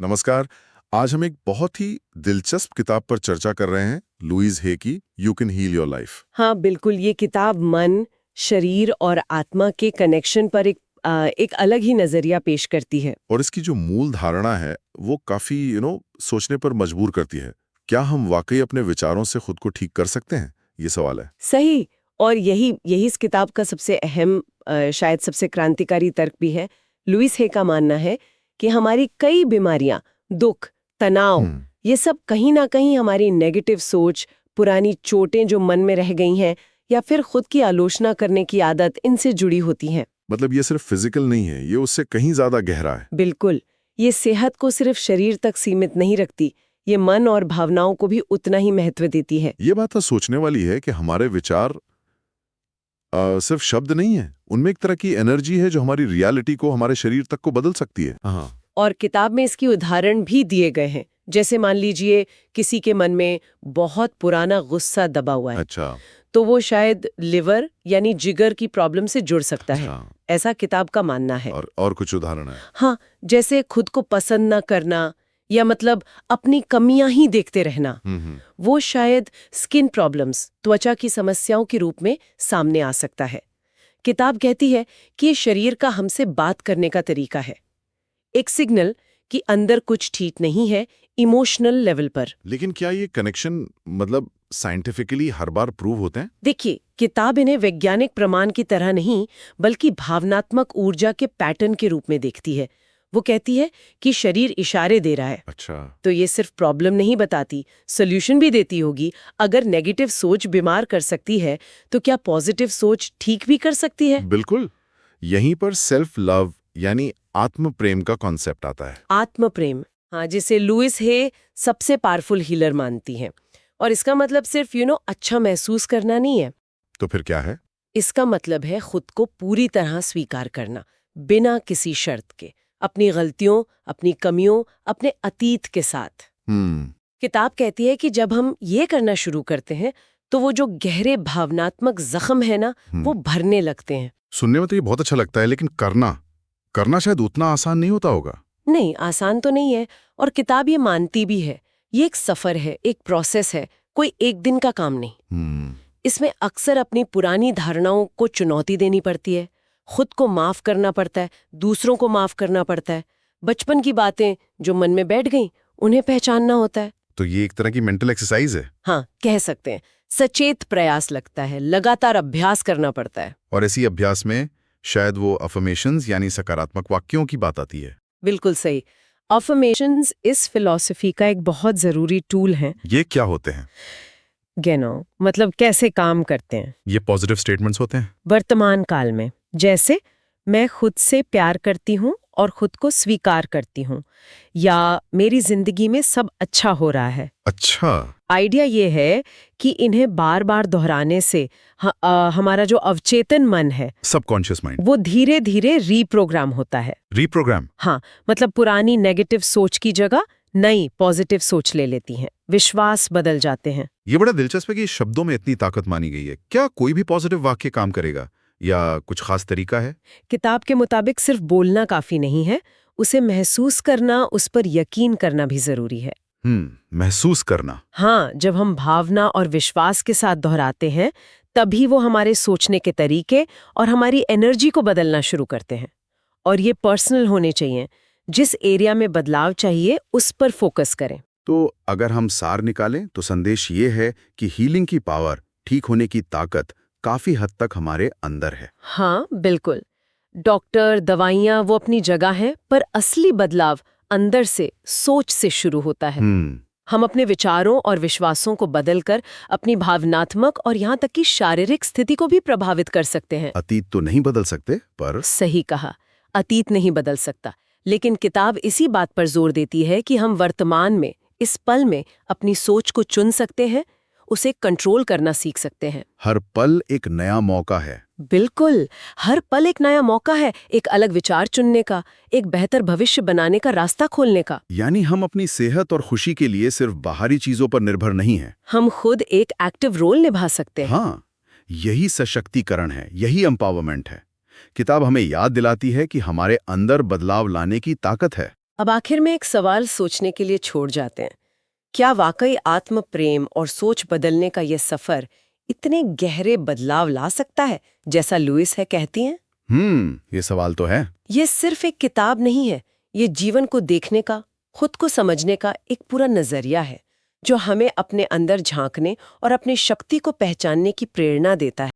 नमस्कार। आज हम एक बहुत ही दिलचस्प किताब पर चर्चा कर रहे हैं, लुईस हे की you can heal your life. हाँ बिल्कुल, ये किताब मन, शरीर और आत्मा के कनेक्शन पर एक अलग ही नजरिया पेश करती है। और इसकी जो मूल धारणा है वो काफी सोचने पर मजबूर करती है। क्या हम वाकई अपने विचारों से खुद को ठीक कर सकते हैं, ये सवाल है। सही। और यही यही इस किताब का सबसे अहम, शायद सबसे क्रांतिकारी तर्क भी है। लुईस हे का मानना है कि हमारी कई बीमारियां, दुख, तनाव, ये सब कहीं ना कहीं हमारी नेगेटिव सोच, पुरानी चोटें जो मन में रह गई हैं, या फिर खुद की आलोचना करने की आदत, इनसे जुड़ी होती हैं। मतलब ये सिर्फ फिजिकल नहीं है, ये उससे कहीं ज्यादा गहरा है। बिल्कुल, ये सेहत को सिर्फ शरीर तक सीमित नहीं रखती, ये मन और भावनाओं को भी उतना ही महत्व देती है। ये बात तो सोचने वाली है कि हमारे विचार सिर्फ शब्द नहीं है, उनमें एक तरह की एनर्जी है जो हमारी रियलिटी को, हमारे शरीर तक को बदल सकती है। हाँ। और किताब में इसकी उदाहरण भी दिए गए हैं। जैसे मान लीजिए किसी के मन में बहुत पुराना गुस्सा दबा हुआ है, अच्छा। तो वो शायद लिवर यानी जिगर की प्रॉब्लम से जुड़ सकता है। अच्छा। ऐसा किताब का मानना है। और कुछ उदाहरण है? हाँ, जैसे खुद को पसंद न करना, या मतलब अपनी कमियां ही देखते रहना, वो शायद स्किन प्रॉब्लम्स, त्वचा की समस्याओं के रूप में सामने आ सकता है। किताब कहती है कि ये शरीर का हमसे बात करने का तरीका है, एक सिग्नल कि अंदर कुछ ठीक नहीं है, इमोशनल लेवल पर। लेकिन क्या ये कनेक्शन मतलब साइंटिफिकली हर बार प्रूव होते हैं? देखिए, किताब इन्हें वैज्ञानिक प्रमाण की तरह नहीं, बल्कि भावनात्मक ऊर्जा के पैटर्न के रूप में देखती है। वो कहती है कि शरीर इशारे दे रहा है। अच्छा। तो ये सिर्फ प्रॉब्लम नहीं बताती, सोल्यूशन भी देती होगी। अगर नेगेटिव सोच बीमार कर सकती है, तो क्या पॉजिटिव सोच ठीक भी कर सकती है? बिल्कुल। यहीं पर सेल्फ लव यानी आत्म प्रेम का कॉन्सेप्ट आता है। आत्म प्रेम, हाँ, जिसे लुईस हे सबसे पावरफुल हीलर मानती हैं। और इसका मतलब सिर्फ अच्छा महसूस करना नहीं है। तो फिर क्या है? इसका मतलब है खुद को पूरी तरह स्वीकार करना, बिना किसी शर्त के, अपनी गलतियों, अपनी कमियों, अपने अतीत के साथ। किताब कहती है कि जब हम ये करना शुरू करते हैं, तो वो जो गहरे भावनात्मक जख्म है ना, वो भरने लगते हैं। सुनने में तो ये बहुत अच्छा लगता है, लेकिन करना शायद उतना आसान नहीं होता होगा। नहीं, आसान तो नहीं है। और किताब ये मानती भी है, ये एक सफर है, एक प्रोसेस है, कोई एक दिन का काम नहीं। इसमें अक्सर अपनी पुरानी धारणाओं को चुनौती देनी पड़ती है, खुद को माफ करना पड़ता है, दूसरों को माफ करना पड़ता है, बचपन की बातें जो मन में बैठ गईं, उन्हें पहचानना होता है। तो ये एक तरह की मेंटल एक्सरसाइज है। हाँ, कह सकते हैं। सचेत प्रयास लगता है, लगातार अभ्यास करना पड़ता है। और इसी अभ्यास में शायद वो अफर्मेशंस यानी सकारात्मक वाक्यों की बात आती है। बिल्कुल सही। अफर्मेशंस इस फिलॉसफी का एक बहुत जरूरी टूल है। ये क्या होते हैं? मतलब कैसे काम करते हैं। ये पॉजिटिव स्टेटमेंट्स होते हैं वर्तमान काल में, जैसे मैं खुद से प्यार करती हूँ और खुद को स्वीकार करती हूँ, या मेरी जिंदगी में सब अच्छा हो रहा है। अच्छा। आइडिया ये है कि इन्हें बार बार दोहराने से हमारा जो अवचेतन मन है, सबकॉन्शियस माइंड, वो धीरे धीरे रीप्रोग्राम होता है। रीप्रोग्राम? हाँ, मतलब पुरानी नेगेटिव सोच की जगह नई पॉजिटिव सोच ले लेती हैं, विश्वास बदल जाते हैं। ये बड़ा दिलचस्प है कि शब्दों में इतनी ताकत मानी गई है। क्या कोई भी पॉजिटिव वाक्य काम करेगा या कुछ खास तरीका है? किताब के मुताबिक सिर्फ बोलना काफी नहीं है, उसे महसूस करना, उस पर यकीन करना भी जरूरी है। महसूस करना। हाँ, जब हम भावना और विश्वास के साथ दोहराते हैं, तभी वो हमारे सोचने के तरीके और हमारी एनर्जी को बदलना शुरू करते हैं। और ये पर्सनल होने चाहिए, जिस एरिया में बदलाव चाहिए उस पर फोकस करें। तो अगर हम सार निकालें तो संदेश ये है कि हीलिंग की पावर, ठीक होने की ताकत काफी हद तक हमारे अंदर है। हाँ बिल्कुल। डॉक्टर, दवाइयाँ वो अपनी जगह हैं, पर असली बदलाव अंदर से, सोच से शुरू होता है। हम अपने विचारों और विश्वासों को बदलकर अपनी भावनात्मक और यहाँ तक कि शारीरिक स्थिति को भी प्रभावित कर सकते हैं। अतीत तो नहीं बदल सकते, पर सही कहा, अतीत नहीं बदल सकता, लेकिन किताब इसी बात पर जोर देती है कि हम वर्तमान में, इस पल में अपनी सोच को चुन सकते हैं, उसे कंट्रोल करना सीख सकते हैं। हर पल एक नया मौका है। बिल्कुल, हर पल एक नया मौका है, एक अलग विचार चुनने का, एक बेहतर भविष्य बनाने का रास्ता खोलने का। यानी हम अपनी सेहत और खुशी के लिए सिर्फ बाहरी चीजों पर निर्भर नहीं हैं। हम खुद एक एक्टिव रोल निभा सकते हैं। हाँ, यही सशक्तिकरण है, यही एम्पावरमेंट है। किताब हमें याद दिलाती है कि हमारे अंदर बदलाव लाने की ताकत है। अब आखिर में एक सवाल सोचने के लिए छोड़ जाते हैं। क्या वाकई आत्म प्रेम और सोच बदलने का ये सफर इतने गहरे बदलाव ला सकता है जैसा लुइस है कहती हैं? ये सवाल तो है। ये सिर्फ एक किताब नहीं है, ये जीवन को देखने का, खुद को समझने का एक पूरा नजरिया है जो हमें अपने अंदर झांकने और अपनी शक्ति को पहचानने की प्रेरणा देता है।